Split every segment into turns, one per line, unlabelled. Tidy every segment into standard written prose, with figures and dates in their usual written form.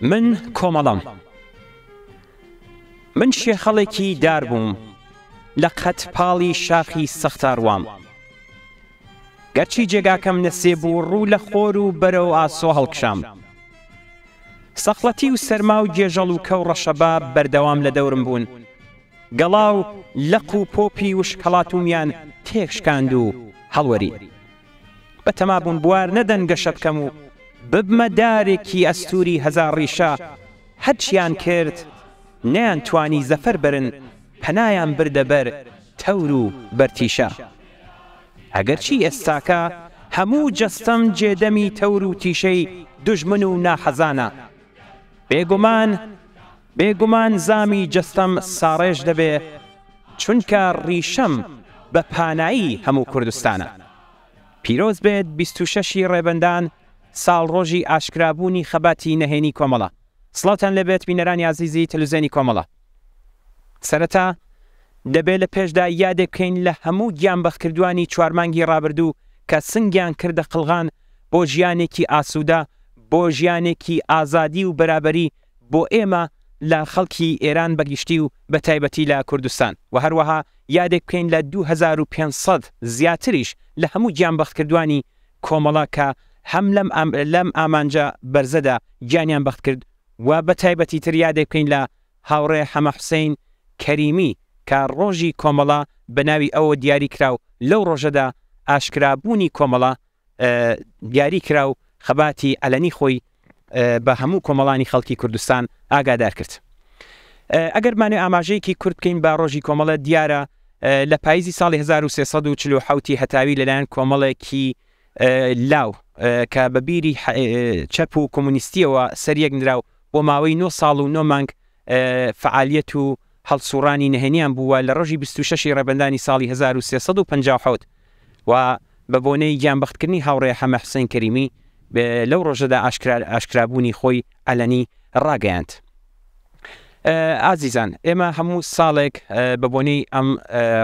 من کۆمەڵەم. من شێخەڵێکی دار بووم لە قەتپاڵی شاخی سەختاڕوام. گەرچی جێگاکەم نەسێ بوو ڕوو لە خۆر و بەرەو ئاسۆ هەڵکشام. سەخڵەتی و سەرما و گێژەڵ و کەو ڕەشەبا بەردەوام لە دەورم بوون. گەڵا و لەق و پۆپی وشکەڵاتومیان تێکشکاند و هەڵوەری. بەتەما بوون بوار نەدەن گەشە بکەم و ببمە دارێکی ئەستوری هەزار ڕیشە. هەرچیان کرد نەیان توانی زەفەر برن، پەنایان بردە بەر تەور و بەرتیشە. ئەگەرچی ئێستاکە هەموو جەستەم جێدەمی تەور و تیشەی دوژمن و ناحەزانە. بێگومان زامی جەستەم ساڕێژ دەبێ، چونکە ڕیشەم بە پانایی هەموو کوردستانە. پیرۆز بێت 26 ڕێبەندان ساڵڕۆژی ئاشکرابوونی خەباتی نەهێنی کۆمەڵە. سڵاوتان لەبێت بینەرانی عەزیزی تەلەڤیزیۆنی کۆمەڵە. سەرەتا دەبێت لە پێشدا یادێک بکەین لە هەموو گیانبەختکردوانی 4 مانگی ڕابردوو کە سنگیان کردە قڵغان بۆ ژیانێکی ئاسوودە، بۆ ژیانێکی ئازادی و بەرابەری بۆ ئێمە لە خەڵکی ئێران بەگشتی و بە تایبەتی لە کوردستان. و هەروەها یادێک بکەین لە 2500 زیاتریش لە هەموو گیانبەختکردوانی کۆمەڵە کە هەم لەم ئامانجە بەرزەدا گیانیان بەخت کرد. و بە تایبەتی تر یادێک بکەین لە هاوڕێ حەمە حوسێین کەریمی کە ڕۆژی کۆمەڵە بە ناوی ئەوە دیاری کراو. لەو ڕۆژەدا ئاشکرابوونی کۆمەڵە دیاری کرا و خەباتی ئەلەنی خۆی بە هەموو کۆمەڵانی خەڵکی کوردستان ئاگادار کرد. ئەگەرمانێ ئاماژەیەکی کورت بکەین با ڕۆژی کۆمەڵە دیارە لە پاییزی ساڵی 1347 هەتاوی لەلایەن کۆمەڵێکی لاو کە بە بیری چەپ و کۆمونیستیەوە سەریەک نراو بۆ ماوەی 9 ساڵ و 9 مانگ فعالیەت و هەڵسوڕانی نهێنیان بووە لە ڕۆژی 26 ڕێبەندانی ساڵی 1357 و بە بۆنەی گیانبەختکردنی هاوڕێ حەمە حوسێین کەریمی لەو ڕۆژەدا ئاشکرابوونی خۆی ئەلەنی ڕاگەیاند. ئازیزان، ئێمە هەموو ساڵێک بە بۆنەی ئەم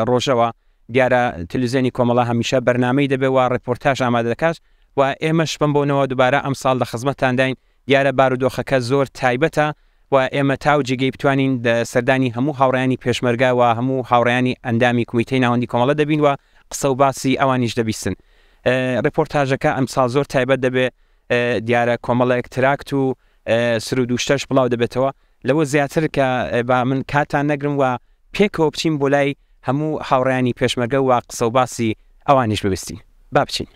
ڕۆژەوە دیارە تەلەڤیزیۆنی کۆمەڵە هەمیشە بەرنامەی دەبێت و ڕێپۆرتاژ ئامادە دەکات و ئێمەش بمبۆنەوە دووبارە ئەم ساڵ لە خزمەتانداین. دیارە بارودۆخەکە زۆر تایبەتە و ئێمە تاو جێگەی بتوانین سەردانی هەموو هاوڕێیانی پێشمەرگە و هەموو هاوڕێیانی ئەندامی کومیتەی ناوەندی کۆمەڵە دەبین و قسە و باسی ئەوانیش دەبیستن. ڕێپۆرتاژەکە ئەم ساڵ زۆر تایبەت دەبێت. دیارە کۆمەڵێک تراکت و سرود و شتەش بڵاو دەبێتەوە. لەوە زیاتر کە با من کاتان نەگرم و پێکەوە بچین بۆ لای هەموو هاوڕێیانی پێشمەرگە و قسە و باسی ئەوانیش ببستین. با بچین.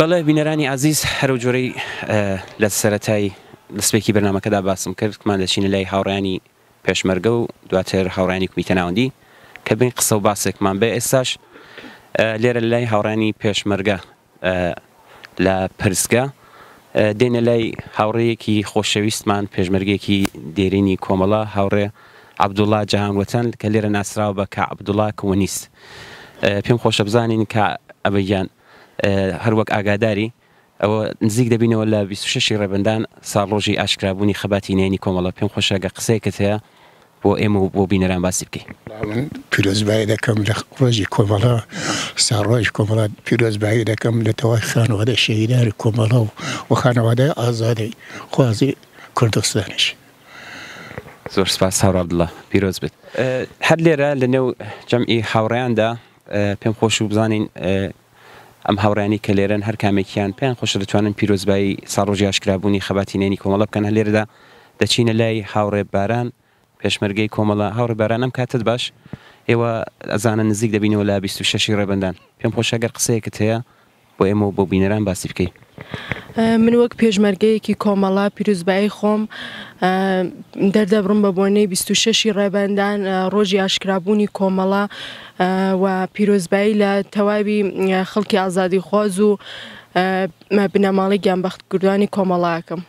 بەڵێ بینەرانی عزیز، هەرو جۆرەی لە سەرەتای دەستپێکی بەرنامەکەدا باسم کرد کمان دەچینە لای هاوڕێیانی پێشمەرگە و دواتر هاوڕێیانی کومیتە ناوەندی کە بین قسە و باسێکمان بێ. ئێستاش لێرە لای هاوڕانی پێشمەرگە لە پرسگە دێنە لای هاوڕەیەکی خۆشەویستمان پێشمەرگێکی دێرینی کۆمەڵە هاوڕێ عەبدوڵڵا جەهانگوەتەن کە لێرە ناسراوە بە کە عەبدوڵڵا کۆمۆنیست. پێم خۆشە بزانین کە ئەبەیان هەروەک ئاگاداری ئەوە نزیک دەبینەوە لە 26 ڕێبەندان ساڵڕۆژی ئاشکرابوونی خەباتی نهێنی کۆمەڵە. پێم خۆشە گە قسەیەکت هەیە بۆ ئێمە و بۆ بینەران باسی بکەین.
من پیرۆزبایی دەکەم لە ڕۆژی کۆمەڵە ساڕۆژی کۆمەڵە پیرۆزبایی دەکەم لە تەواوی خانەوادە شەهیدانی کۆمەڵە و خانەوادای ئازادی خوازی کوردستانیش.
زۆر سپاس هاوڕ عەبدوڵڵا، پیرۆز بێت. هەر لێرە لە نێو جەمعی هاوڕێیاندا پێم خۆش و بزانین ئەم هاوڕێیانی کە لێرەن هەر کامێکیان پێیان خۆشە دەتوانن پیرۆزبایی ساڵڕۆژی ئاشکرابوونی خەباتی نهێنی کۆمەڵە بکەن. هەر لێرەدا دەچینە لای هاوڕێ باران پێشمەرگەی کۆمەڵە. هاوڕێ باران ئەم کاتت باش ئێوە ئەزانە نزیک دەبینەوە لە 26 ڕێبەندان. پێم خۆشە گەر قسەیەکت هەیە بۆ ئێمە و بۆ بینەران باسی بکەین.
من وەک پێشمەرگەیەکی کۆمەڵە پیرۆزبایی خۆم دەردەبڕم بە بۆنەی 26 ڕێبەندان ڕۆژی ئاشکرابوونی کۆمەڵە و پیرۆزبایی لە تەواوی خەڵکی ئازادی خواز و بنەماڵی گیانبەخت کوردانی کۆمەڵایەکەم.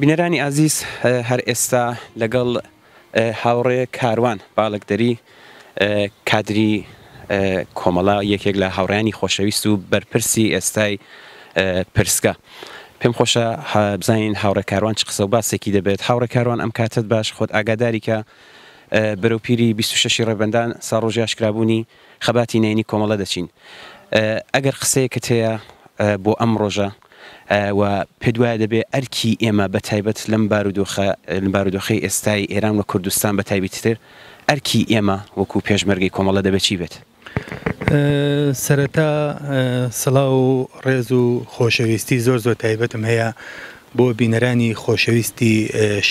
بینەرانی ئازیز، هەر ئێستا لەگەڵ هاوڕێ کاروان باڵکدەری کادری کۆمەڵە یەکێک لە هاوڕێیانی خۆشەویست و بەرپرسی ئێستای پرسگە. پێم خۆشە بزانین هاوڕێ کاروان چ قسە و باسێکی دەبێت. هاوڕێ کاروان ئەم کاتت باش خۆت ئاگاداری کە بەرەوپیری 26 ڕێبەندان ساڵڕۆژی ئاشکرابوونی خەباتی نهێنی کۆمەڵە دەچین. ئەگەر قسەیەکت هەیە بۆ ئەم ڕۆژە و پێت وایە دەبێ ئەرکی ئێمە بە تایبەت لەم بارودۆخەی ئێستای ئێران و کوردستان بە تایبەتتر ئەرکی ئێمە وەکو پێشمەرگەی کۆمەڵە دەبێت چی بێت؟
سەرەتا سڵاو و ڕێز و خۆشەویستی زۆر تایبەتم هەیە بۆ بینەرانی خۆشەویستی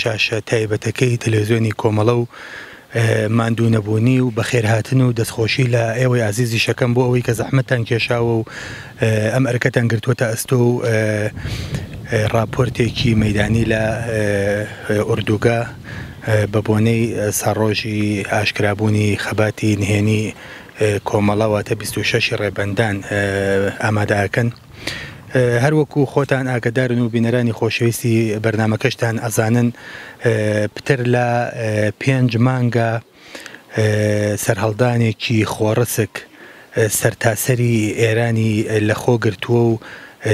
شاشە تایبەتەکەی تەلەڤیزیۆنی کۆمەڵە و ماندوو نەبوونی و بەخێرهاتن و دەستخۆشی لە ئێوەی عزیزی شەکەم بۆ ئەوەی کە زەحمەتان کێشاوە و ئەم ئەرکەتان گرتووەتە ئەستۆ و راپۆرتێکی مەیدانی لە ئوردوگا بە بۆنەی ساڕۆژی ئاشکرابوونی خەباتی نهێنی کۆمەڵەواتە 26 ڕێبەندان ئامادەکەن. هەروەکو خۆتان ئاگدارن و بینەرانی خۆشەویستی بەرنامەکەشتان ئەزانن پتر لە 5 مانگە سەرهەڵدانێکی خۆڕسک سەرتاسەری ئێرانی لەخۆ گرتووە و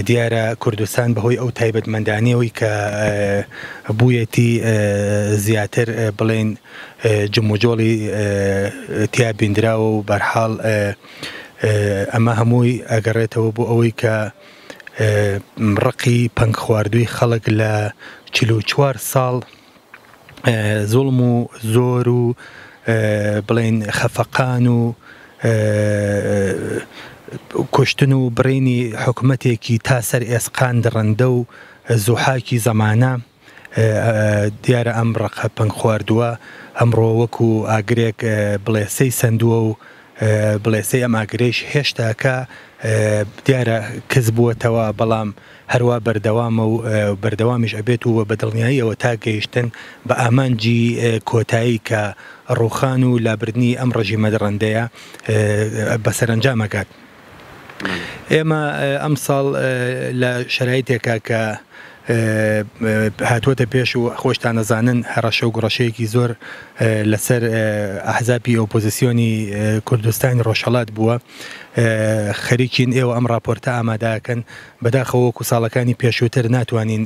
دیارە کوردستان بەهۆی ئەو تایبەتمەندانیەوەی کە بوویەتی زیاتر بڵێن جموجۆڵی تیا بیندراوە و بەرحاڵ ئەمە هەمووی ئەگەڕێتەوە بۆ ئەوەی کە ڕقی پەنگ خواردووی خەڵک لە 44 ساڵ زوڵم و زۆر و بڵێن خەفەقان و کوشتن و بڕینی حکومەتێکی تا سەر ئێسقان دڕەندە و زوحاکی زەمانە دیارە ئەم ڕقە پەنگ خواردووە ئەمڕۆ وەکو ئاگرێک بڵێسەی سندووە و بڵێسەی ئەم ئاگرێش هێشتاکە دیارە کەس بووەتەوە بەڵام هەروە بەردەوامە و بەردەوامیش ئەبێت و بە دڵنیاییەوە تا گەیشتن بە ئامانجی کۆتایی کە ڕووخان و لابردنی ئەم ڕژیمە دڕەندەیە بەسەرنجامەکات. ئێمە ئەم ساڵ لە شەرایطێکە کە هاتووەتە پێش و خۆشتان نەزانن هەڕەشە و گڕەشەیەکی زۆر لەسەر ئەحزابی ئۆپۆزیسیۆنی کوردستانی ڕۆژهەڵات بووە. خەریکین ئێوە ئەم راپۆرتە ئامادەکەن بەداخەوە وەکو ساڵەکانی پێشووتر ناتوانین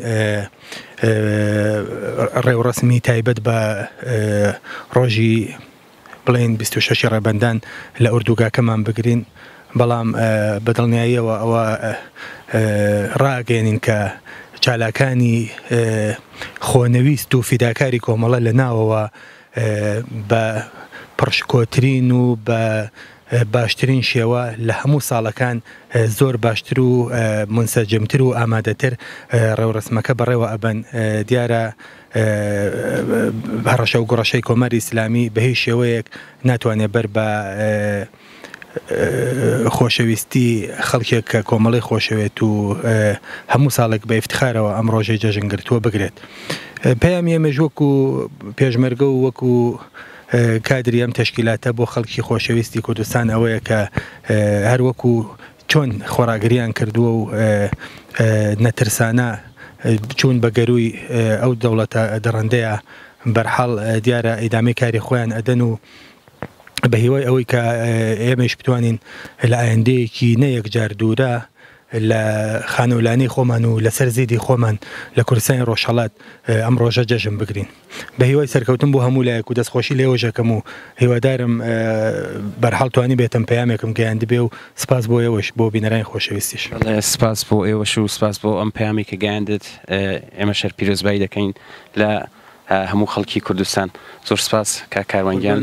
ڕێوڕسمی تایبەت بە ڕۆژی بڵێن 26 ڕێبەندان لە ئوردوگاکەمان بگرین، بەڵام بەدڵنیاییەوە ئەوە ڕاگەێنین کە چالاکانی خۆنەویست و فیداکاری کۆمەڵە لە ناوەوە بە پڕشکۆترین و بە باشترین شێوە لە هەموو ساڵەکان زۆر باشتر و منسەجمتر و ئامادەتر ڕێوڕسمەکە بەڕێوە ئەبەن. دیارە هەڕەشە و گوڕەشەی کۆمەری ئیسلامی بە هیچ شێوەیەک ناتوانێت بەر بە خۆشەویستی خەڵکێک کە کۆمەڵی خۆشەوێت و هەموو ساڵێک بە ئیفتخارەوە ئەم ڕۆژەی جەژنگرتووە بگرێت. پێیان ئێمەش وەکو پێشمەرگە و وەکو کادری ئەم تەشکیلاتە بۆ خەڵکی خۆشەویستی کوردستان ئەوەیە کە هەر وەکو چۆن خۆراگریان کردووە و نەترسانە چوون بە گەروی ئەو دەوڵەتە دەڕەندەیە بەرحاڵ دیارە ئیدامی کاری خۆیان ئەدەن و بە هیوای ئەوەی کە ئێمەش بتوانین لە ئایندەیەکی نەیەکجار دوورە لە خانەولانەی خۆمان و لەسەر زیدی خۆمان لە کوردستانی ڕۆژهەڵات ئەم ڕۆژە جەژن بگرین. بە هیوای سەرکەوتن بۆ هەموو لایەک و دەستخۆشی لێوەژەکەم و هیوادارم بەرحاڵ توانی بێتم پەیامێکم گەیاندی بێ و سپاس بۆ ئێوەش بۆ بینەرانی خۆشەویستیش.
سپاس بۆ ئێوەش و سپاس بۆ ئەم پەیامی کە گەیاندت. ئێمە شەر پیرۆزبایی دەکەین لە هەموو خەڵکی کوردستان. زۆر سپاس کا کاروانگیان،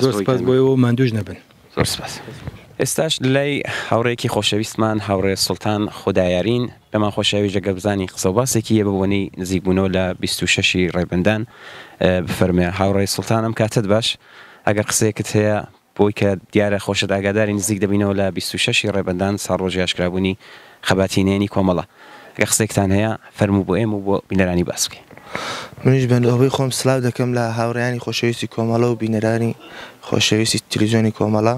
زۆر سپاس بۆ ئێوە و ماندووش نەبن.
زۆر سپاس. ئێستاش لای هاوڕێکی خۆشەویستمان هاوڕێ سوڵتان خودایارین بەمان خۆشەوی جەگە بزانی قسە و باسێکی یە بەبوونی نزیکبوونەوە لە 26 ڕێبندان بفەرمێ. هاوڕێ سوڵتان ئەم کاتت باش ئەگەر قسەیەکت هەیە بۆی کە دیارە خۆشت ئاگاداری نزیک دەبینەوە لە 26 ڕێبندان ساڵڕۆژی ئاشکرابوونی خەباتینێنی کۆمەڵە. ئەگەر قسێکتان هەیە فەرموو بۆ ئێمە و بۆ بینەرانی باس بکەین.
منیش بەندەوەی خۆم سلااو دەکەم لە هاوڕێیانی خۆشەویستی کۆمەڵە و بینەرانی خۆشەویستی تلڤیزیۆنی کۆمەڵە.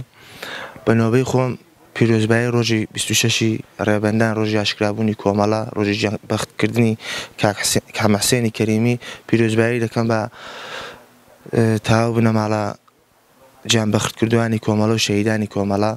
بەنەوەی خۆم پیرۆزبایی ڕۆژی 26 ڕێبەندان ڕۆژی ئاشکرابوونی کۆمەڵە ڕۆژی بەختکردنی کاک حسێنی کەریمی پیرۆزبایی دەکەم بە تاو بنەماڵە گیان بەختکردوانی کۆمەڵە و شەهیدانی کۆمەڵە.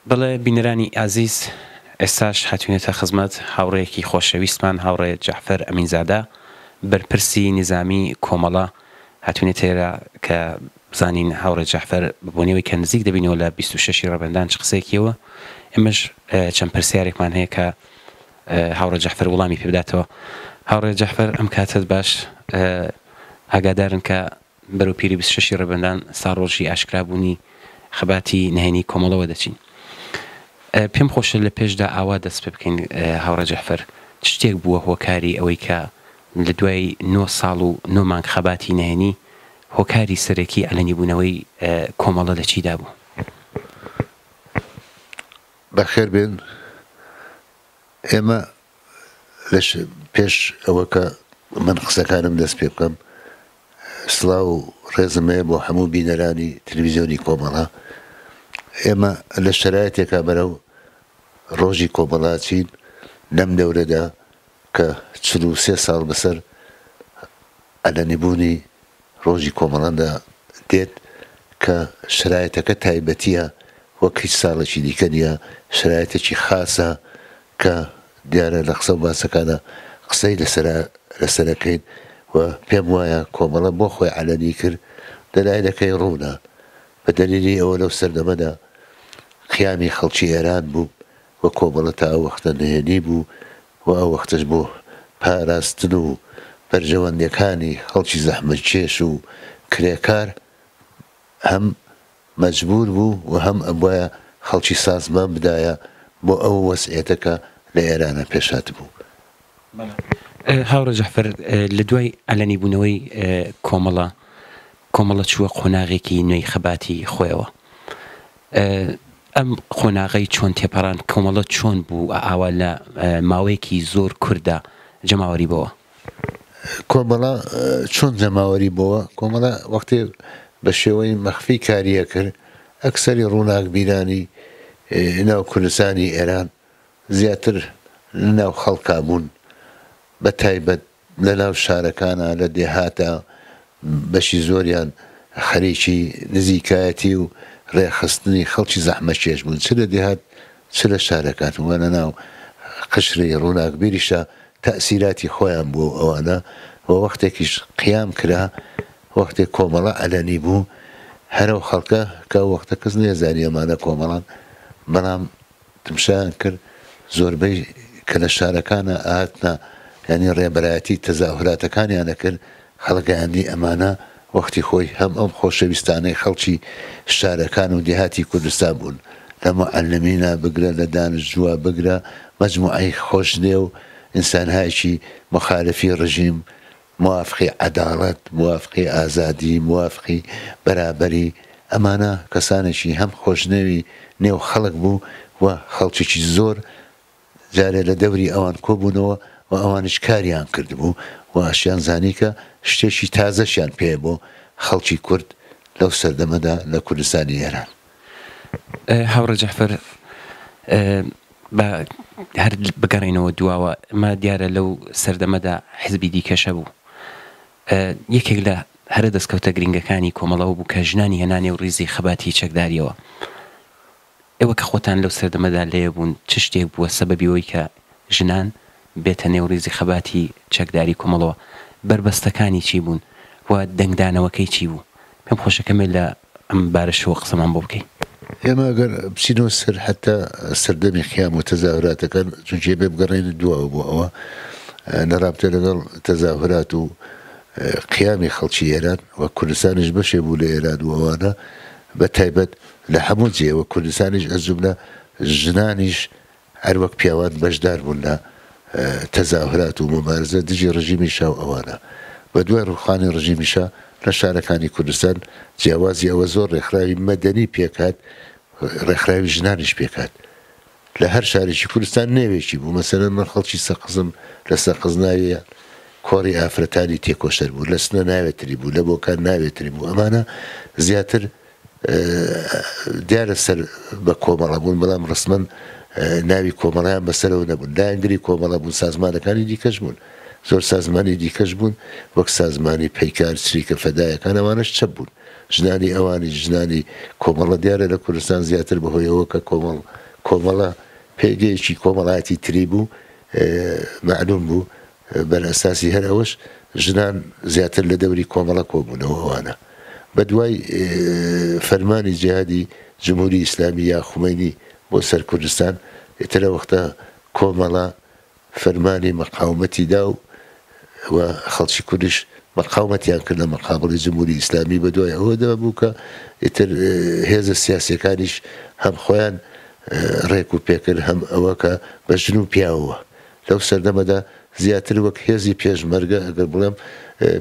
بەڵێ بینەرانی ئازیز، ئێستاش هاتوونێتە خزمەت هاوڕێیەکی خۆشەویستمان هاوڕێ جەعفەر ئەمینزادە بەرپرسی نظامی کۆمەڵە هاتوونێت ئێرە کە بزانین هاوڕێ جەعفەر ببوونەوەی کە نزیک دەبینەوە لە 26 ڕێبەندان چ قسێکیەوە. ئێمەش چەند پرسیارێکمان هەیە کە هاوڕێ جەعفەر وەڵامی پێ بداتەوە. هاوڕێ جەعفەر ئەم کاتت باش ئاگادارن کە بەرەو پیری 26 ڕێبەندان ساڕۆژی ئاشکرابوونی خەباتی نهێنی کۆمەڵەوە دەچین. پێم خۆشە لە پێشدا ئاوا دەست پێ بکەین هاوڕێ جەعفەر چ شتێک بووە هۆکاری ئەوەی کە لە دوای 9 ساڵ و 9 مانگ خەباتی نهێنی هۆکاری سەرەکی ئەلەنی بوونەوەی کۆمەڵە لە چیدا بوو؟
بەخێر بێن، ئێمە لەش پێش ئەوە کە من قسەکانم دەست پێ بکەم سڵاو و ڕێزمەیە بۆ هەموو بینەرانی تلڤیزیۆنی کۆمەڵە. ئێمە لە شەرایەتێکا بەرەو ڕۆژی کۆمەڵاچین لەم دەورەدا کە 43 ساڵ بەسەر ئەلەنیبوونی ڕۆژی کۆمەڵاندا دێت کە شرایەتەکە تایبەتیە وەک هیچ ساڵێکی دیکە نیە، شرایەتێکی خاسە کە دیارە لە قسە و باسەکانە قسەی لەسەرەکەین و پێم وایە کۆمەڵە بۆ خۆی عەلەنی کرد دەلایلەکەی ڕوونە بە دەلیلی ئەوە لەو سەردەمەدا قیامی خەڵکی ئێران بوو و کۆمەڵە تا ئەو وەختە نهێنی بوو و ئەو وەختەش بۆ پاراستن و بەرژەوەندەکانی خەڵکی زەحمەتکێش و کرێکار هەم مەجبور بوو و هەم ئەبوایە خەڵکی سازمان بدایە بۆ ئەو وەسعێتەکە لە ئێرانە پێشات بوو.
هاوڕە جەعفەر لە دوای ئەلەنی بوونەوەی کۆمەڵە چووە قۆناغێکی نوێی خەباتی خۆیەوە. ئەم قۆناغەی چۆن تێپەڕان کۆمەڵە چۆن بوو ئاوا لە ماوەیەکی زۆر کووردا جەماوەری بەوە؟
کۆمەڵە چۆن جەماوەری بۆوە؟ کۆمەڵە وەختێ بە شێوەی مەخفی کاریە کرد ئەکسەری ڕووناک بیرانی ناو کوردستانی ئێران زیاتر لەناو خەڵکا بوون بە تایبەت لە ناو شارەکانە لە دێهاتە بەشی زۆریان خەریکی نزیکایەتی و ڕێخستنی خەڵکی زەحمەتکێش بوون چ لە دێهات چ لە شارەکان وانە ناو قشری ڕووناکبیریشە تەئسیراتی خۆیان بوو ئەوانە و وەختێکیش قیام کرا وەختێک کۆمەڵە ئەلەنی بوو هەرەو خەڵکە کە وەختە کەس نێزانی ئەمانە کۆمەڵان بەڵام تمشایان کرد زۆربەی کە لە شارەکانە ئاهاتنا ینی ڕێبەرایەتی تەزاهوراتەکانیانە کرد خەڵکایانی ئەمانە وەختی خۆی هەم ئەم خۆشەویستانەی خەڵکی شارەکان و دێهاتی کوردستان بوون لە مەعەلەمینە بگرە لە دانشجووە بگرە مەجموعەی خۆشنێ و ئینسانهایکی مخالفی ڕژیم موافقی عەداڵەت موافقی ئازادی موافقی بەرابەری ئەمانە کەسانێکی هەم خۆشنەوی نێو خەڵک بوو و خەڵکێکی زۆر جارێ لە دەوری ئەوان کۆبوونەوە و ئەوانش کاریان کردبوو و ئاشیان زانی کە شتێکی تازەشیان پێ بۆ خەڵکی کورد لەو سەردەمەدا لە کوردستانی ئێران.
هاوڕە جەعفەر بە هەر بگەڕێنەوە دواوە ئەمە دیارە لەو سەردەمەدا حیزبی دیکەشە بوو یەکێک لە هەرە دەستکەوتە گرنگەکانی کۆمەڵەوە بوو کە ژنانی هێنانێ و ڕیزی خەباتی چەکداریەوە. ئێوە کە خۆتان لەو سەردەمەدا لێە بوون چ شتێک بووە سەبەبیەوەی کە ژنان بێتە نێو ڕیزی خەباتی چەکداری کۆمەڵەوە بربەستەکانی چی بوون و دەنگدانەوەکەی چی بوو؟ پێم خۆشەکەمێ لە ئەم بارەشەوە قسەمان بۆ بکەین.
ئێمە ئەگەر بچینەوە سەر حتا سەردەمی خیام و تەزاهوراتەکان چونکە بێ بگەڕێنە دواوە بۆ ئەوە لە رابطە لەگەڵ تەزاهورات و قیامی خەڵکی ئێران و کوردستانیش بەشێ بوو لە ئێران و ئەوانە بە تایبەت لە هەموو جێوە کوردستانیش ئەزوم لە ژنانیش هەر وەک پیاوان بەشدار بوون لە تەزاهورات و ممارزە دژی ڕژیمی شا و ئەوانە بە دوای ڕوخانی ڕژیمیشە لە شارەکانی کوردستان جیاوازی ئەوە زۆر ڕێکخراوی مەدەنی پێکات ڕێکخراوی ژنانیش پێکات لە هەر شارێکی کوردستان نێوێکی بوو مەسەلەن من خەڵکی سەقزم لە سەقزناویە کۆڕی ئافرەتانی تێکۆشەر بوو لە سنە ناوێتری بوو لە بۆکان ناوێتری بوو ئەمانە زیاتر دیارە سەر بە کۆمەڵە بوون بەڵام ڕسمەن ناوی کۆمەڵیان بەسەرەوە نەبوون داینگری کۆمەڵە بوون سازمانەکانی دیکەش بوون زۆر سازمانی دیکەش بوون وەک سازمانی پەیکار چریکە فەدایەکان ئەوانش چەپ بوون ژنانی ئەوانی ژنانی کۆمەڵە دیارە لە کوردستان زیاتر بەهۆیەوە کە کۆمەڵە پێگەیەکی کۆمەڵایەتی تری بوو معلوم بوو بەر ئەساسی هەر ئەوەش ژنان زیاتر لە دەوری کۆمەڵە کۆبوونەوە ئەوانە بە دوای فەرمانی جیهادی جمهوری ئیسلامی یا خومەینی بۆ سەر کوردستان ئێترە وەختە کۆمەڵە فەرمانی مەقاومەتی دا و خەڵکی کوردیش مەقاومەتیان کرد لە مەقابڵی جمهوری ئیسلامی بە دوای ئەوە دەبە بوو کە ئیتر هێزە سیاسیەکانیش هەم خۆیان ڕێک و پێکرد هەم ئەوە کە بە ژن و پیاوە لەو سەردەمەدا زیاتر وەک هێزی پێشمەرگە ئەگەر بڵێم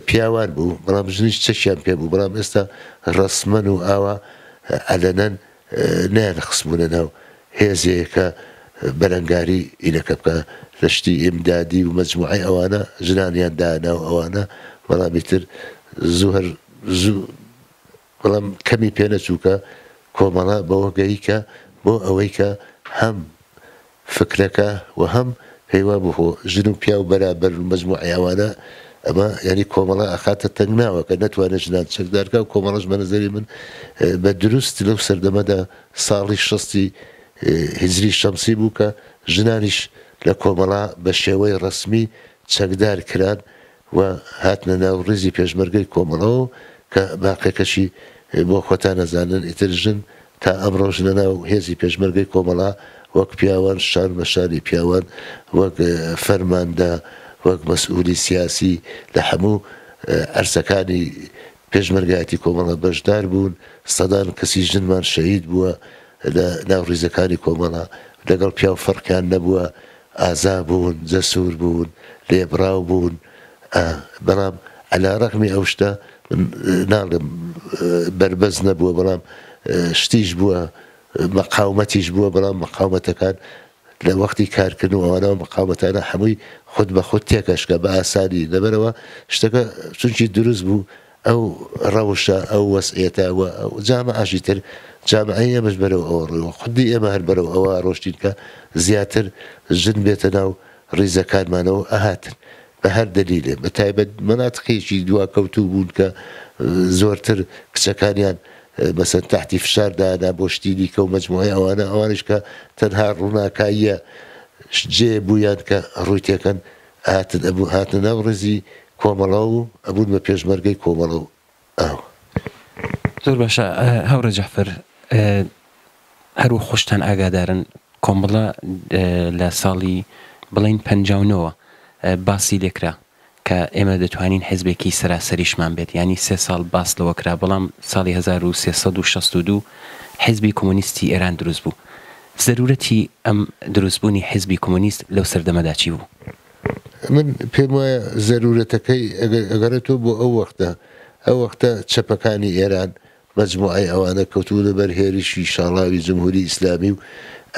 پیاوان بوو بەڵام ژنیش چەشیان پێ بوو بەڵام ئێستا ڕسمەن و ئاوا ئەلەنەن نیان خستبوونە ناو هێزەیەکە بەرەنگاری ئینەکە بکە لە شتی ئیمدادی و مەجموعەی ئەوانە ژنانیان داناو ئەوانە بەڵامی تر زوهر بەڵام کەمی پێ نەچووکە کۆمەڵە بەوە گەی کە بۆ ئەوەی کە هەم فکرەکە و هەم پێیوا بخۆ ژن و پیا و بەرابەر مەجموعی ئەوانە ئەمە ینی کۆمەڵە ئەخاتە تەنگناوە کە نەتوانێت ژنان چەکدارکە و کۆمەڵەش بە نەزەری من بە دروست لەو سەردەمەدا ساڵی 60 هجری شەمسی بوو کە ژنانیش لە کۆمەڵا بە شێوەی ڕسمی چەکدار کران و هاتنە ناو ڕیزی پێشمەرگەی کۆمەڵەوە کە باقیەکەشی بۆ خۆتان نەزانن ئیتر ژن تا ئەمڕۆ ژنە ناو هێزی پێشمەرگەی کۆمەڵا وەک پیاوان شار بەشاری پیاوان وەک فەرماندا وەک مەسئولی سیاسی لە هەموو ئەرسەکانی پێشمەرگایەتی کۆمەڵە بەشدار بوون سەدان کەسی ژنمان شەهید بووە لە ناو ڕیزەکانی کۆمەڵە لەگەڵ پیاو فەرقیان نەبووە ئازا بوون جەسوور بوون لێبراو بوون بەڵام عەلا ڕەغمی ئەو شتە ناڵم بەربەز نەبووە بەڵام شتیش بووە مەقاومەتیش بووە بەڵام مەقاومەتەکان لە وەختی کارکردن و ئەوانەوە مەقاومەتانە هەمووی خود بە خود تێکەشکە بە ئاسانی لەبەرەوە شتەکە چونکی دروست بوو ئەو ڕەوشە ئەو وەسعێتەوە جامعەشی تر جامعەی ئێمەش بەرەو ئەوە ڕۆیەوە خودی ئێمە هەر بەرەو ئەوە ڕۆشتین کە زیاتر ژن بێتە ناو ڕیزەکانمانەوە ئەهاتن بە هەر دەلیلێ بە تایبەت مەناتقێکی دواکەوتوو بوون کە زۆرتر کچەکانیان مەسەن تحتی فشاردانا بۆ شتینی کە و مەجموعی ئەوانش کە تەنها ڕووناکاییە جێ بوویان کە ڕووی تێکەن هاتن ناو ڕێزی کۆمەڵە و ئەبوون بە پێشمەرگەی کۆمەڵە و
زۆر باشە هەورە جەعفەر هەروە خۆشتان ئاگادارن کۆمەڵە لە ساڵی بڵین 59 باسی لێکرا کە ئێمە دەتوانین حیزبێکی سەراسەریشمان بێت ینی 3 ساڵ باس لەوە کرا بەڵام ساڵی 1362 حیزبی کۆمۆنیستی ئێران دروست بوو زەرورەتی ئەم دروستبوونی حیزبی کۆمۆنیست لەو سەردەمەدا چی بوو؟
من پێم وایە زەرورەتەکەی ئەگەرێتەوە بۆ ئەو وەختە چەپەکانی ئێران مەجموعی ئەوانە کەوتوو لەبەر هێرشی شاڵاوی جمهوری ئیسلامی و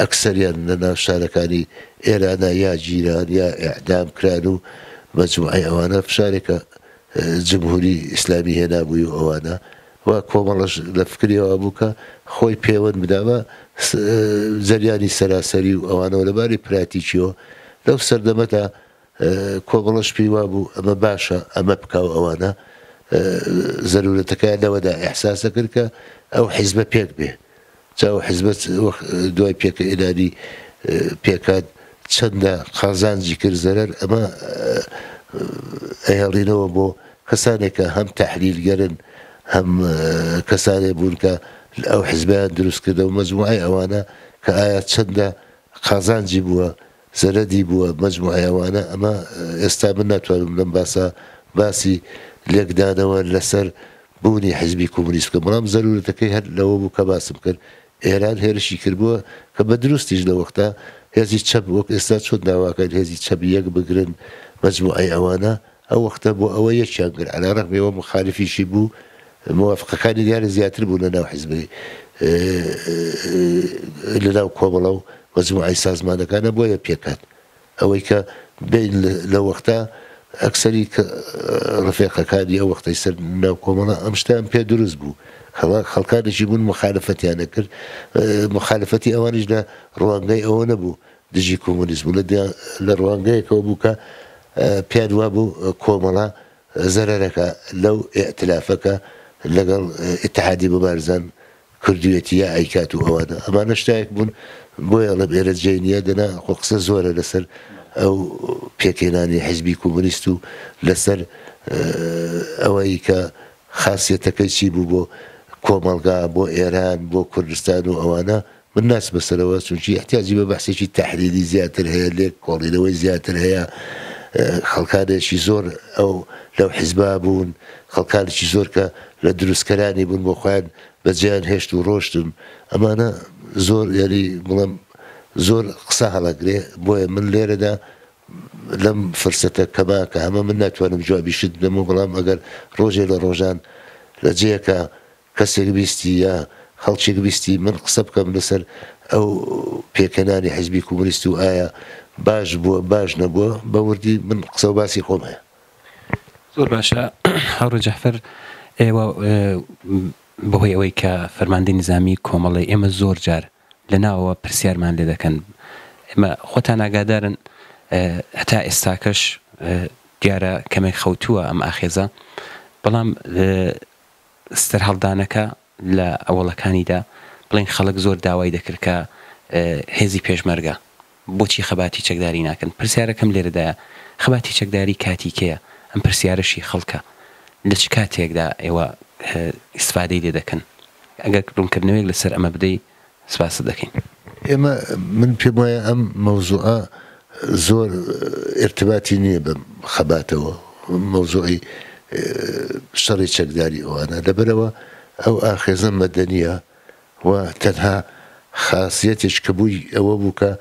ئەکسەریان لە ناو شارەکانی ئێرانە یا جیران یا ئیعدام کران و مەجموعی ئەوانە فشارێکە جمهوری ئیسلامی هێنابووی و ئەوانە و کۆمەڵەش لە فکریەوە بوو کە خۆی پەیوەند بدامە زەریانی سەراسەری و ئەوانەوە لەباری پراتیکیەوە لەو سەردەمەدا کۆمەڵەش پێی وا بوو ئەمە باشە ئەمە بکاو ئەوانە زەرورەتەکەیان لەوەدا ئەحساسە کرد کە ئەو حیزبە پێک بێ چاو حیزبەت دوای پێکە ئێداری پێکات چەندە قازانجی کرد زەرەر ئەمە ئەهێڵینەوە بۆ کەسانێکە هەم تەحلیلگەرن هەم کەسانێ بوون کە ئەو حیزبیان دروست کردە و مەجموعی ئەوانە کە ئایا چەندە قازانجی بووە زەرەدی بووە مەجموعی ئەوانە ئەمە ئێستا من ناتوانم لەم باسە باسی لێکدانەوە لەسەر بوونی حیزبی کۆمۆنیست بکەم بەڵام زەرورەتەکەی هەر لەوە بوو کە باسم کرد ئێران هێرشی کردبووە کە بە دروستیش لە وەختا هێزی چەپ وەک ئێستا چۆن داواکەن هێزی چەپ یەک بگرن مەجموعی ئەوانە ئەو وەختە بۆ ئەوە یەکیان کرد عەلا ڕەغمەوە مخالفیشی بوو موافقەکانی دیارە زیاتر بوو لە ناو حیزبی لە ناو کۆمەڵە و مەجموعی سازمانەکانە بۆیە پێکات ئەوەی کە بین لە وەختە ئەکسەری ڕفێقەکانی ئەو وەختەی سەر ناو کۆمەڵە ئەم شتیان پێ دروست بوو خەڵکانێکی بوون مخالفەتیانە کرد مخالفەتی ئەوانیش لە ڕوانگەی ئەوە نەبوو دژی کۆمۆنیزم لە ڕوانگەیەکەوە بوو کە پێیان وا بوو کۆمەڵە زەرەرەکە لەو ئێتلافەکە لەگەڵ ئیتحادی بەبارزان کردوێتی یا ئەیکات و ئەوانە ئەمانە شتایەک بوون بۆیە لە ئێرە جێی نییە دەنا خۆ قسە زۆرە لەسەر ئەو پێکێنانی حیزبی کۆمۆنیست و لەسەر ئەوەی کە خاصیەتەکەی چی بوو بۆ کۆمەڵگا بۆ ئێران بۆ کوردستان و ئەوانە من ناس بەسەرەوە چونکی احتیاجی بە بەحسێکی تەحلیلی زیاتر هەیە لێک کۆڵینەوەی زیاتر هەیە خەڵکانێکی زۆر ئەو لەو حیزبا بوون خەڵکانێکی زۆر کە لە دروستکەرانی بوون بۆ خۆیان بەجیان هێشت و ڕۆشتن ئەمانە زۆر یاری بڵێم زۆر قسە هەڵەگرێ بۆیە من لێرەدا لەم فرسەتە کەما کە هەمە من ناتوانم جوابی شت بدەم و بەڵام ئەگەر ڕۆژێ لە ڕۆژان لە جەیەکە کەسێک بیستی یا خەڵکێک بیستی من قسە بکەم لەسەر ئەو پێکەنانی حیزبی کۆمۆنیست و ئایا باش بووە باش نەبووە بەوردی من قسە و باسی خۆم هەیە.
زۆر باشە هەورە جەعفەر ئێوە بەهۆی ئەوەی کە فەرماندەی نظامی کۆمەڵی ئێمە زۆر جار لە ناوەوە پرسیارمان لێ دەکەن ئێمە خۆتان ئاگادارن هەتا ئێستاکەش دیارە کەمێک خەوتووە ئەم ئاخێزە، بەڵام ستەر هەڵدانەکە لە ئەوڵەکانیدا بڵێن خەڵک زۆر داوای دەکرد کە هێزی پێشمەرگە بۆچی خەباتی چەکداری ناکەن. پرسیارەکەم لێرەدایە خەباتی چەکداری کاتیکەیە، ئەم پرسیارەشی خەڵکە لە چ کاتێکدا ئێوە ئیسفادەی لێ دەکەن؟ ئەگەر ڕوونکردنەوەیەک لەسەر ئەمە بدەیت سپاس دەکەین.
ئێمە من پێم وایە ئەم مەوزوعە زۆر ارتباطی نییە بە خەباتەوە، مەوزوعی شەڕی چەکداری ئەوانە، لەبەرەوە ئەو ئاخێزە مەدەنیە و تەنها خاصیەتێک کە بووی ئەوە بوو کە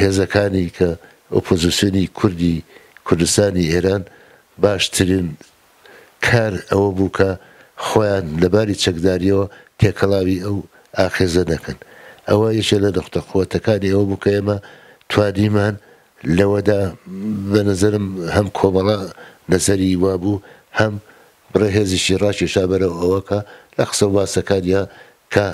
هێزەکانی کە ئۆپۆزیسیۆنی کوردی کوردستانی ئێران باشترین کار ئەوە بوو کە خۆیان لەباری چەکداریەوە تێکەڵاوی ئەو ئاخێزە نەکەن. ئەوە یەکێک لە نقطە قووەتەکانی ئەوە بوو کە ئێمە توانیمان لەوەدا بە نەزەرم هەم کۆمەڵە نەزەری وابوو، هەم بڕێهێزیشی ڕاکێشا بەرەو ئەوە کە لە قسە و باسەکانیا کە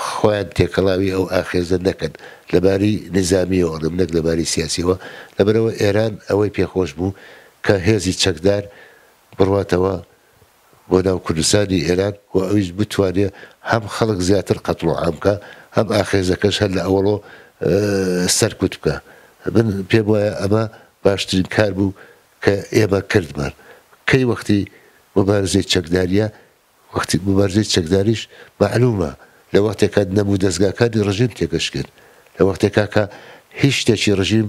خۆیان تێکەڵاوی ئەو ئاخێزە نەکەن لەباری نظامیەوە، ئەڵم نەک لەباری سیاسیەوە. لەبەرەوە ئێران ئەوەی پێخۆش بوو کە هێزی چەکدار بڕواتەوە بۆ ناو کوردستانی ئێران و ئەویش بتوانێت هەم خەڵک زیاتر قەتڵ و عامکە، هەم ئاخێزەکەش هەر لە ئەوڵۆ سەرکوت بکە. من پێم وایە ئەمە باشترین کار بوو کە ئێمە کردمان. کەی وەختی مبارزەی چەکداریە، وەختی مبارزەی چەکداریش معلومە لە وەختێکە نەبوو دەستگاکانی ڕژیم تێکەشکرد، لە وەختێکا کە هیچ شتێکی ڕژیم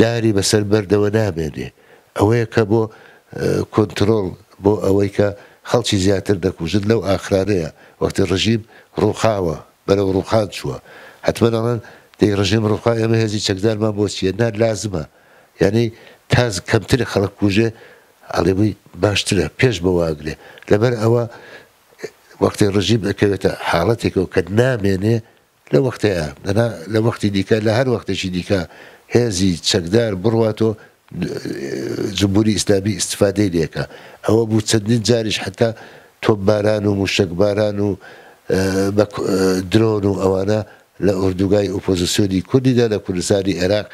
داری بەسەر بەردەوە نامێنێ، ئەوەیە کە بۆ کۆنتڕۆڵ بۆ ئەوەی کە خەڵکی زیاتر دەکوژن لەو ئاخرانەیە. وەختی ڕژیم ڕووخاوە بەرەو ڕووخان چووە، حتمما ئەڵەن دەی ڕژیم ڕووخا ئێمە هێزی چەکدارمان بۆ چییە؟ نا لازمە، یعنی تاز کەمتر خەڵک کوژێ ئەڵێبووی باشترە پێش بە واگرێ. لەبەر ئەوە وەختی ڕژیم ئەکەوێتە حاڵەتێکەوە کە نامێنێ لە وەختەیە لە وەختی دیکە لە هەر وەختێکی دیکە هێزی چەکدار بڕواتەوە جمهوری ئیسلامی ئیستفادەی لێکە. ئەوە بوو چەندین جاریش حتا تۆپباران و موشەکباران و درۆن و ئەوانە لە ئوردوگای ئۆپۆزیسیۆنی کوردیدا لە کوردستانی عێراق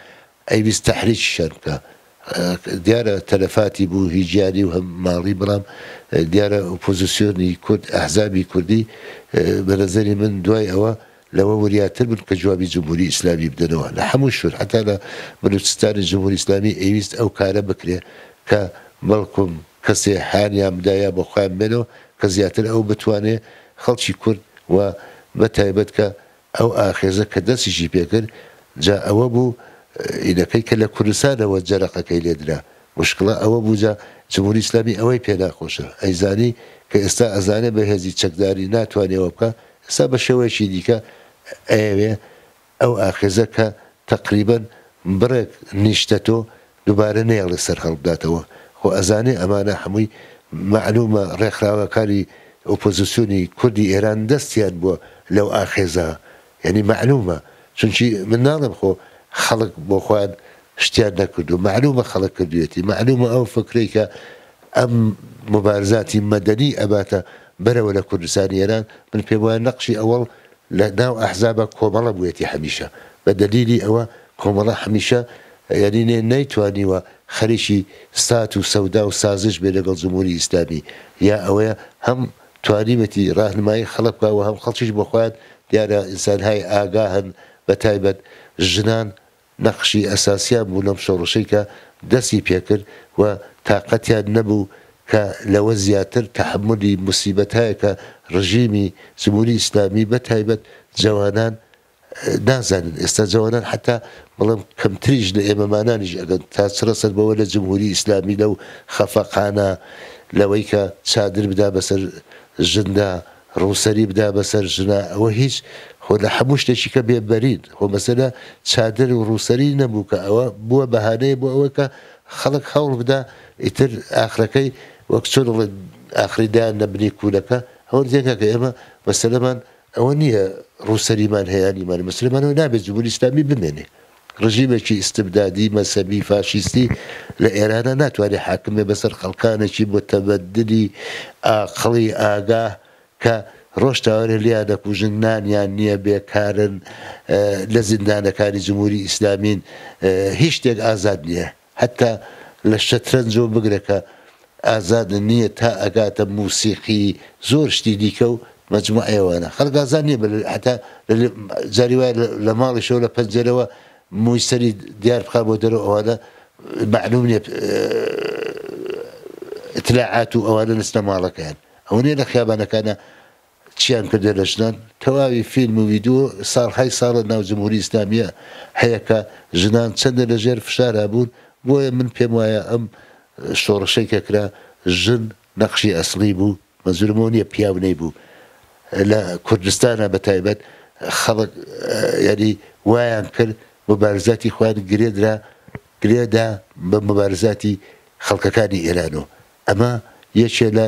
ئەیویست تەحریکیشان بکە. دیارە تەلەفاتی بوو هیجیانی و هەم ماڵی، بەڵام دیارە ئۆپۆزیسیۆنی کورد ئەحزابی کوردی بە نەزەری من دوای ئەوە لەوە وریاتر بن کە جوابی جمهوری ئیسلامی بدەنەوە لە هەموو شوور، حتا لە بلوچستانی جمهوری ئیسلامی ئەویست ئەو کارە بکرێ کە بەڵکوم کەسێ حانیان بدایە بۆ خۆیان بێنەوە کە زیاتر ئەو بتوانێ خەڵکی کورد و بەتایبەت کە ئەو ئاخێزە کە دەستیشی پێکرد جا ئەوە بوو ئینەکەی کە لە کوردستانەوە جەرەقەکەی لێدرا. مشکڵە ئەوە بوو جا جمهوری ئیسلامی ئەوەی پێ ناخۆشە، ئەیزانی کە ئێستا ئەزانێ بە هێزی چەکداری ناتوانێەوە بکە، ئێستا بە شێوەیەکی دیکە ئەوێ ئەو ئاخێزە کە تەقریبەن بڕێک نیشتەتۆ دووبارە نێڵێ سەر هەڵبداتەوە. خۆ ئەزانێ ئەمانە هەمووی معلومە ڕێکخراوەکانی ئۆپۆزیسیۆنی کوردی ئێران دەستیان بووە لەو ئاخێزە، یعنی معلومە، چونکی من ناڵم خۆ خەڵک بۆ خۆیان شتیان نەکردو، معلومە خەڵک کردوێتی، معلومە ئەو فکرەی کە ئەم مبارزاتی مەدەنی ئەباتە بەرەوە لە کوردستانی ئێران. من پێم وایە نەقشی ئەوەڵ لە ناو ئەحزابە کۆمەڵە بووێتی هەمیشە، بە دەلیلی ئەوە کۆمەڵە هەمیشە یعنی نەیتوانیوە خەریکی سات و سەودا و سازش بێ لەگەڵ جمهوری ئیسلامی، یا ئەوەیە هەم توانیوەتی ڕاهنمایی خەڵک بکەوە هەم خەڵکیش بۆ خۆیان دیارە ئینسانهای ئاگا هەن، بەتایبەت ژنان نەقشی ئەساسیان بوو لەم شۆڕشەی کە دەستی پێکرد و تااقەتیان نەبوو کە لەوە زیاتر تەحملی موسیبەت هەیە کە ڕژیمی جمهوری ئیسلامی بەتایبەت جوانان نازانن. ئێستا جوانان حتا بەڵام کەمتریش لە ئێمەمانانیش ئەگەن تا چرەسەر بەوە لە جمهوری ئیسلامی لەو خەفەقانە لەوەی کە چادر بدا بەسەر ژندا، ڕووسەری بدا بەسەر ژنا، ئەوە هیچ خۆ لە هەموو شتێکی کە بێبەرین خۆ مەسەلە چادر و ڕووسەری نەبوو کە ئەوە بووە بەهانەیە بۆ ئەوە کە خەڵک هەوڵ بدا ئیتر ئاخرەکەی وەک چۆن ئاخریدایان نەبنی کوولەکە هەوڵ دێکە کە ئێمە مەسەلەمان ئەوە نییە ڕووسەریمان هەیەیانیمان مەسلمانەوە نابێت جمهوری ئیسلامی بمێنێ. ڕژیمێکی ئیستبدادی مەسەبی فاشیستی لە ئێرانە ناتوانێت حاکمێ بەسەر خەڵکانێکی متەبەدلی ئاقڵی ئاگاه کە ڕۆژتاوەرە لیان دەکوژن نانیان نییە بێکارن لە زیندانەکانی جمهوری ئیسلامین هیچ شتێک ئازاد نییە حتا لە شەترەنجۆ بگرێکە ئازاد نییە تا ئەگاتە موسیقی زۆر شتی دیکە و مەجموعەوانە خەڵک ئازاد نییە حتا جاری وایە لە ماڵیشەوە لە پەنجەرەوە مووی سەری دیار بخا بۆ دەرەوە ئەوانە معلوم نییە اطلاعات و ئەوانە نستە ماڵەکەیان ئەو نیە لە خیابانەکانە چیان کردە لە ژنان تەواوی فیلم و ویددیو ساڵهای ساڵە ناو جمهوری ئیسلامیە هەیە کە ژنان چەندە لە ژێر فشارا بوون بۆیە من پێم وایە ئەم شۆڕشەی کەکرا ژن نەقشی ئەسڵی بوو مەزورمەوە نیە پیاونەی بوو لە کوردستانە بەتایبەت خەڵک یعنی وایان کرد مبارزاتی خۆیان گرێدا بە مبارزاتی خەڵکەکانی ئێرانەوە ئەمە یەکێ لە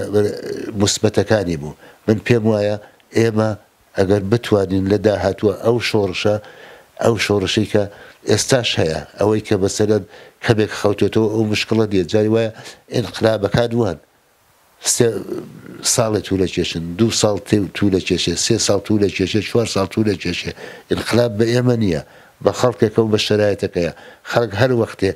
موسبەتەکانی بوو من پێم وایە ئێمە ئەگەر بتوانین لە داهاتووە ئەو شۆڕشەی کە ئێستاش هەیە ئەوەی کە بەسەرەن کەمێک خەوتێتەوە ئەو مشکڵە دیێت جاری وایە ئینقلابەکان وان ساڵێ توو لە کێشن 2 ساڵ توو لە کێشێ 3 ساڵ توو لە کێشێ 4 ساڵ توو لە کێشێ ئینقلاب بە ئێمە نییە بە خەڵکێکە و بە شەرایەتەکەیە خەڵک هەر وەختێ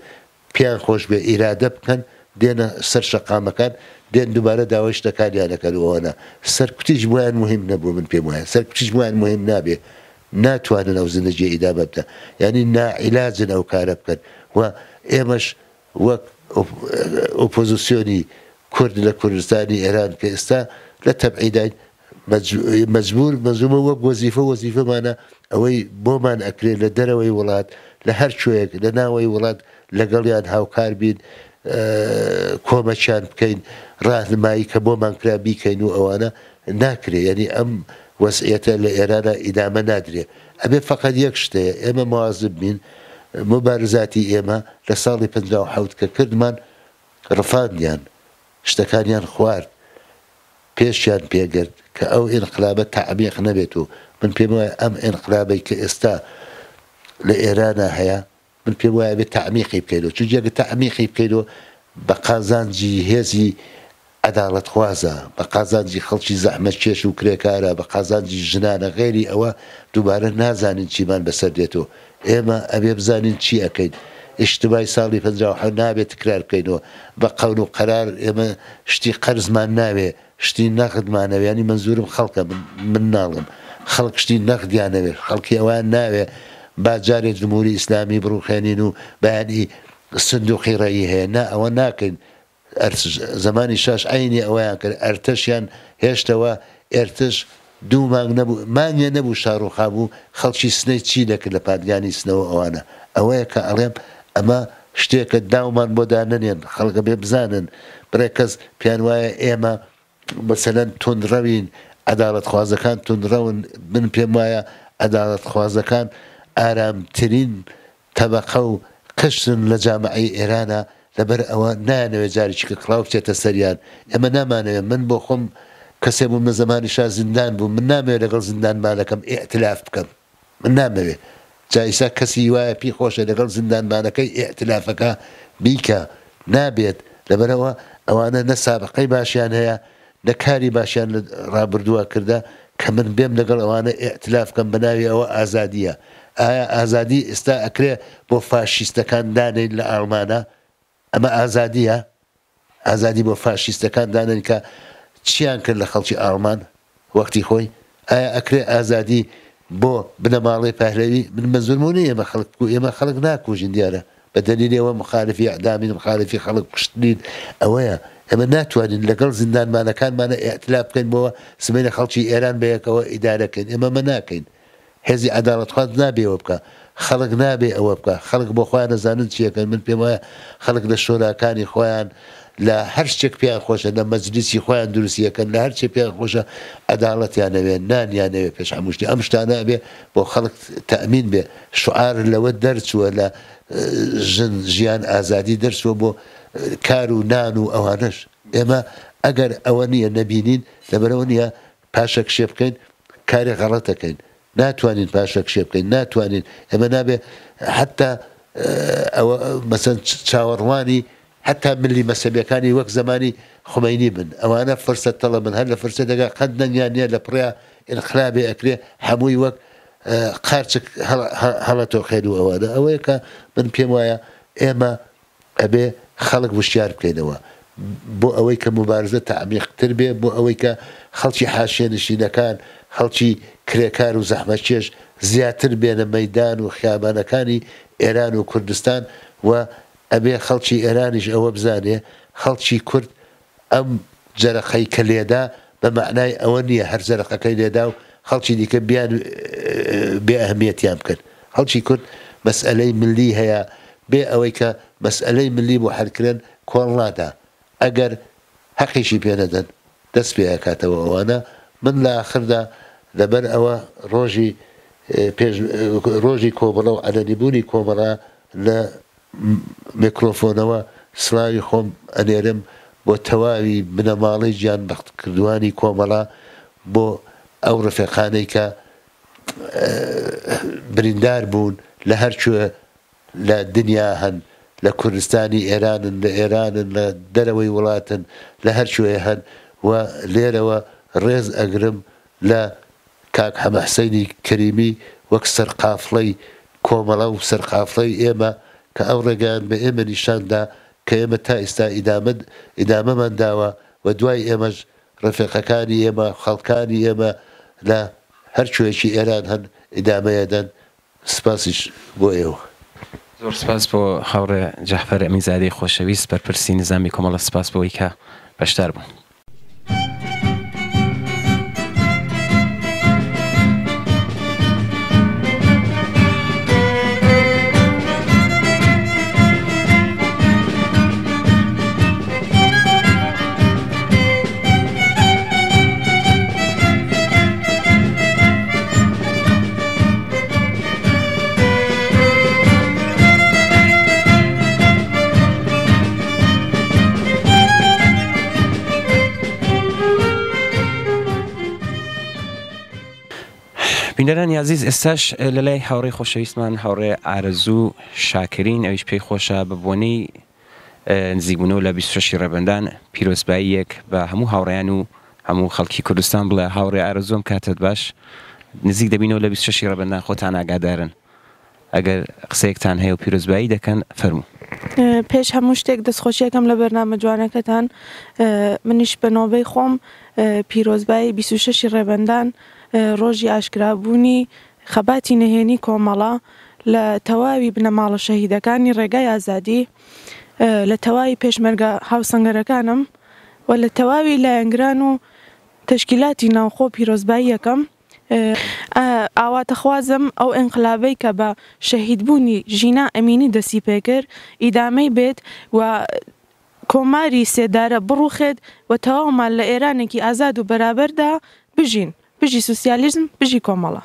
پیان خۆش بێ ئیرادە بکەن دێنە سەر شەقامەکان دێن دووبارە داوای شتەکانیانەکەنەوەوە سەرکوتیش بۆیان مهم نەبوو من پێم وایە سەرکوتیش بۆیان مهم نابێ ناتوانن ئەو زندگی ئیدامە بدەن یعنی نائیلاجن ئەو کارە بکەن و ئێمەش وەک ئۆپۆزیسیۆنی کورد لە کوردستانی ئێران کە ئێستا لە تەبعیدین مەجبور مەزومە وەک وەزیفەمانە ئەوەی بۆمان ئەکرێت لە دەرەوەی وڵات لە هەر کوێیەک لە ناوەی وڵات لەگەڵیان هاوکار بین کۆمەچیان بکەین ڕاهنمایی کە بۆمان کرا بیکەین و ئەوانە ناکرێ یعنی ئەم وەسعەتە لە ئێرانە ئیدامە نادرێ ئەبێ فقط یەک شتەیە ئێمە مواظب بین مبارزاتی ئێمە لە ساڵی 57 کە کردمان ڕفاندیان شتەکانیان خوارد پێشیان پێگرت کە ئەو ئینقلابە تعمیق نەبێت و من پێم وایە ئەم ئینقلابەی کە ئێستا لە ئێرانە هەیە من پێم وایە بێت تعمیقی بکەیتەوە چونکە ئەگە تعمیقی بکەیتەوە بە قازانجی هێزی عەداڵەتخوازە بە قازانجی خەڵکی زەحمەت کێش و کرێکارە بە قازانجی ژنانە غێری ئەوە دووبارە نازانین چیمان بەسەر دێتەوە ئێمە ئەبێ بزانین چی ئەەکەین ئیشتبای ساڵی 57 نابێت تکرار بکەینەوە بە قەول و قەرار ئێمە شتی قەرزمان ناوێ شتی نەقدمانەوێ ینی منزورم خەڵکە من ناڵم خەڵک شتی نەقدیانەوێ خەڵکی ئەوان ناوێ با جارێک جمهوری ئیسلامی بڕوخێنین و بەیانی سندوقی ڕێی هەیە نا ئەوە ناکەین زمانی شاش عینی ئەوەیان کرد ئەرتەشیان هێشتەوە ئێرتش 2 مانگ نەبوو مانگێ نەبوو شارۆخا بوو خەڵکی سنەی چی دەکرد لە پادگانی سنەوە ئەوانە ئەوەیە کە ئەڵێم ئەمە شتێکە داومان بۆ دانەنێن خەڵکە بێ بزانن بڕێ کەس پیان وایە ئێمە مەسەلەن تونڕەوین عەداڵەتخوازەکان تونڕەون من پێم وایە عەداڵەتخوازەکان ئارامترین تەبەقە و قشتن لە جامعەی ئێرانە لەبەر ئەوە نایانەوێت جارێکیکە کڵاو بچێتە سەریان ئێمە نامانەوێت من بۆ خۆم کەسێ بووم لە زمانی شا زیندان بوو من نامەوێت لەگەڵ زیندانمانەکەم ئێعتلاف بکەم من نامەوێت جایسا کەسی وایە پێی خۆشە لەگەڵ زیندانمانەکەی ئێعتلافەکە بیکە نابێت لەبەرەوە ئەوانە نە سابقەی باشیان هەیە نە کاری باشیان لە ڕابردووە کردە کە من بێم لەگەڵ ئەوانە ئێعتلاف بکەم بە ناوی ئەوە ئازادیە ئایا ئازادی ئێستا ئەکرێ بۆ فاشیستەکان دانین لە ئاڵمانە ئەمە ئازادیە ئازادی بۆ فاشیستەکان دانن کە چیان کرد لە خەڵکی ئاڵمان وەختی خۆی ئایا ئەکرێ ئازادی بۆ بنەماڵی پەهلەوی من مەزورمونی ئێمە خەڵک ناکوژین دیارە بە دەلیلەوە مخالفی ئەعدامین مخالفی خەڵک کوشتنین ئەوەیە ئەمە ناتوانین لەگەڵ زیندانمانەکانمانە ئێعتلاف بکەین بۆەوە سبەینە خەڵکی ئێران بەیەکەوە ئیدارەکەین ئێمە ناکەین هێزی عەداڵەتخواز نابێەوە بکە خەڵک نابێ ئەوە بکە خەڵک بۆ خۆیان نەزانن چیەکەن من پێم وایە خەڵک لە شۆراکانی خۆیان لە هەر شتێک پێیان خۆشە لە مەجلیسی خۆیان دروستیەکەن لە هەرچێ پێیان خۆشە عەداڵەتیانەوێ نانیانەوێ پێش هەمووشتی ئەم شتانە بێ بۆ خەڵک تەئمین بێ شعار لەوە دەرچووە لە ژن ژیان ئازادی دەرچووە بۆ کار و نان و ئەوانەش ئێمە ئەگەر ئەوە نییە نەبینین لەبەرەوە نییە پاشە کشێ بکەین کاری غەڵەتەکەین ناتوانین پاشە کشێ بکەین ناتوانین ئەمە نابێ حتا ئەوە مەسەن چاوەڕوانی حتا ملی مەسەبیەکانی وەک زمانی خمینی بن ئەوانە فرسەت تەڵە من هەر لە فرسەتێکا قەت نەنگیان نییە لە پڕیا ئینقلابێ ئەکرێ هەمووی وەک قارچک هەڵەتۆ خێن و ئەوانە ئەوەیە کە من پێم وایە ئێمە ئەبێ خەڵک وشتیار بکەینەوە بۆ ئەوەی کە مبارزە تەعمیقتر بێ بۆ ئەوەی کە خەڵکی حاشیێنشینەکان خەڵکی کرێکار و زەحمەتکێش زیاتر بێنە مەیدان و خیابانەکانی ئێران و کوردستان و ئەبێ خەڵکی ئێرانیش ئەوە بزانێ خەڵکی کورد ئەم جەرەقەی کە لێدا بە معنای ئەوە نییە هەر جەرەقەکەی لێدا و خەڵکی دیکە بیان بێ ئەهمیەتیان بکەن خەڵکی کورد مەسئلەی ملی هەیە بێ ئەوەی کە مەسئلەی ملی بۆ حەلکردن کۆڵڵادا ئەگەر حەقیشی پێنەدەن دەست پێ ئەکاتەوە ئەوانە من لە ئاخردا لەبەر ئەوە ڕۆژی کۆمەڵە و عەلەنیبوونی کۆمەڵە لە میکرۆفۆنەوە سڵاوی خۆم ئەنێرم بۆ تەواوی بنەماڵی گیان بەختکردوانی کۆمەڵە بۆ ئەو ڕفێقانەی کە بریندار بوون لە هەرکوێ لە دنیا هەن لە کوردستانی ئێرانن لە ئێرانن لە دەرەوەی وڵاتن لە هەرکوێ هەن و لێرەوە ڕێز ئەگرم لە کاک حەمەحسەینی کەریمی وەک سەرقافڵەی کۆمەڵە و سەرقافڵەی ئێمە کە ئەو ڕێگەیان بە ئێمە نیشاندا کە ئێمە تا ئێستا ئیدامەمان داوە و دوای ئێمەش ڕفێقەکانی ئێمە خەڵکانی ئێمە لە هەر کوێکی ئێران هەن ئیدامەیەدەن سپاسیش بۆ ئێوە
زۆر سپاس بۆ هاوڕێ جەعفەر ئەمیزادەی خۆشەویست بەرپرسی نظامی کۆمەڵە سپاس بۆی کە بەشدار بوون. بینەرانی عزیز ئێستاش لەلای هاوڕێی خۆشەویستمان هاوڕێ ئارەزوو شاکرین ئەویش پێی خۆشە بە بۆنەی نزیکبوونەوە لە 26 ڕێبەندان پیرۆزباییەک بە هەموو هاوڕێیان و هەموو خەڵکی کوردستان بڵێ هاوڕێ ئارەزووم کاتت باش نزیک دەبینەوە لە 26 ڕێبەندان خۆتان ئاگادارن ئەگەر قسەیەکتان هەیە و پیرۆزبایی دەکەن فەرموو.
پێش هەموو شتێک دەستخۆشیەکەم لە بەرنامە جوانەکەتان منیش بە نۆبەی خۆم پیرۆزبایی 26 ڕێبەندان ڕۆژی ئاشکرابوونی خەباتی نهێنی کۆمەڵە لە تەواوی بنەماڵە شەهیدەکانی ڕێگای ئازادی لە تەواوی پێشمەرگە هاوسەنگەرەکانم و لە تەواوی لایەنگران و تەشکیلاتی ناوخۆ پیرۆزبایی یەکەم ئاواتەخوازم ئەو ئینقلابەی کە بە شەهیدبوونی ژینا ئەمینی دەستی پێکرد ئیدامەی بێت و کۆماری سێدارە بڕوخێت و تەواومان لە ئێرانێکی ئازاد و بەرابەردا بژین بژی سوسیالیزم بژی کۆمەڵە.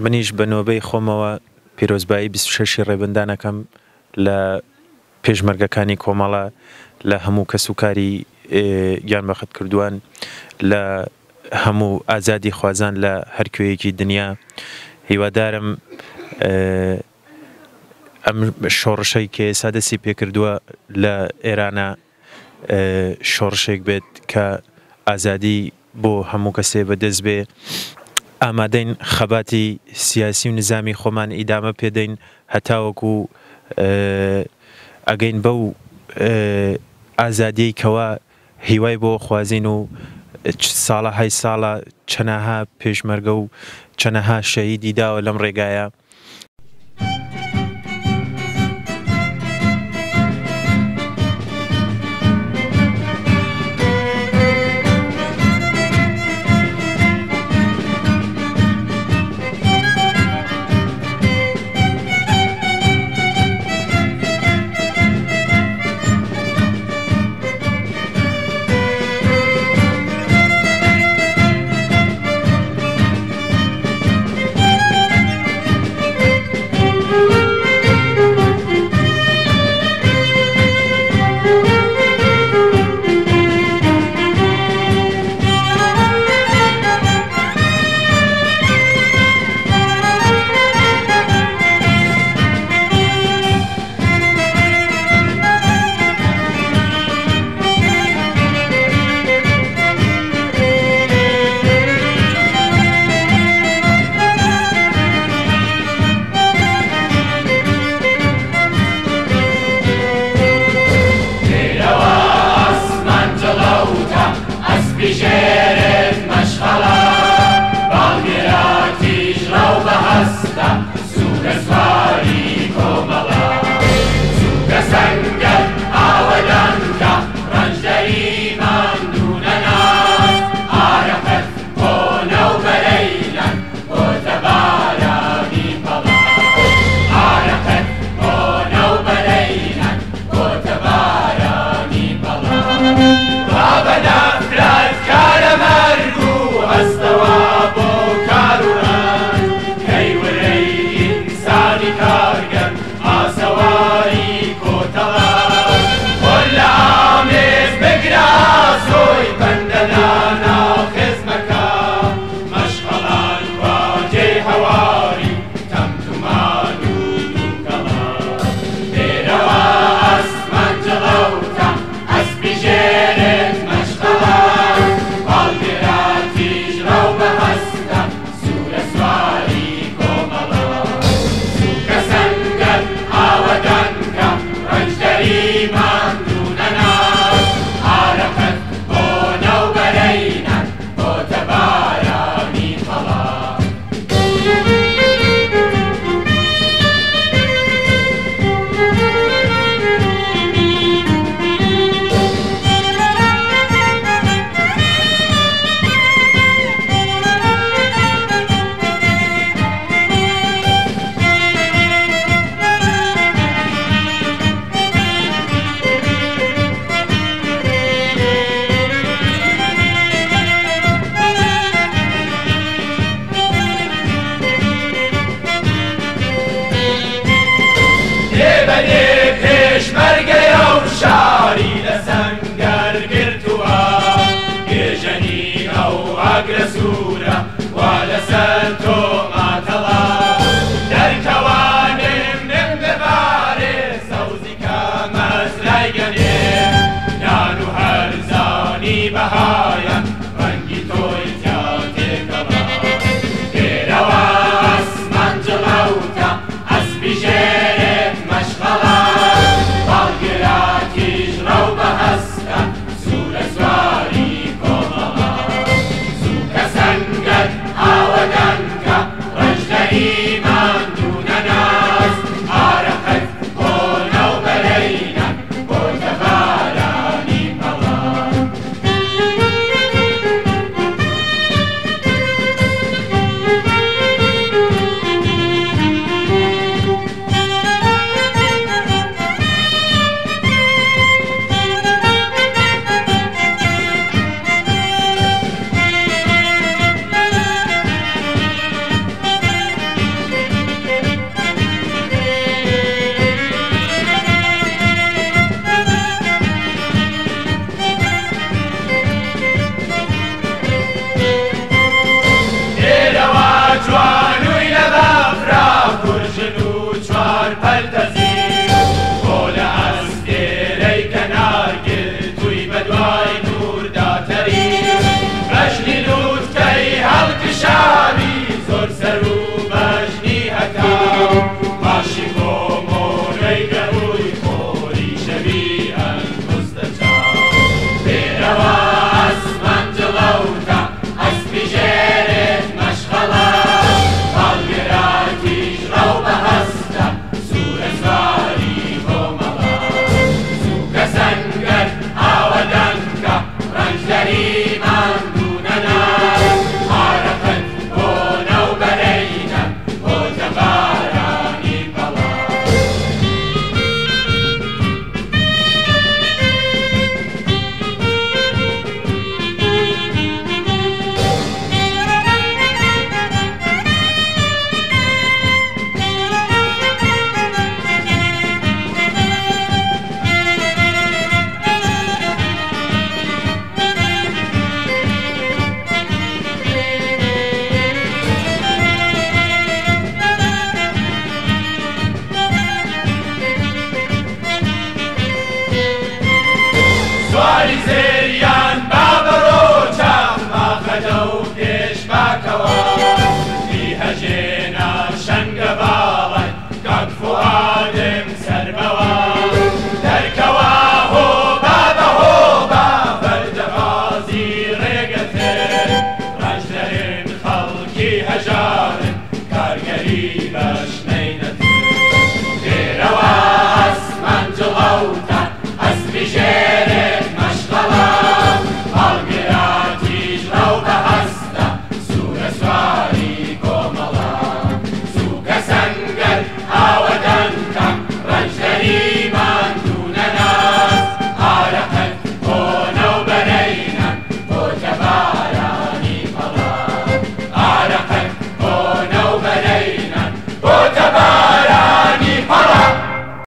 منیش بە نۆبەی خۆمەوە پیرۆزبایی 26 ڕێبەندانەکەم لە پێشمەرگەکانی کۆمەڵە لە هەموو کەسوکاری گیانبەخت کردووان لە هەموو ئازادی خوازان لە هەرکوێیەکی دنیا هیوادارم ئەم شۆڕشەی کە ئێستا دەستی پێکردووە لە ئێرانە شۆڕشێک بێت کە ئازادی بۆ هەموو کەسێ بەدەست بێ ئامادەین خەباتی سیاسی و نظامی خۆمان ئیدامە پێدەین هەتاوەکو ئەگەین بەو ئازادیەی کەوا هیوای بۆ خوازین و ساڵە های ساڵە چەنەها پێشمەرگە و چەنەها شەهیدی داوە لەم ڕێگایە.
معتبر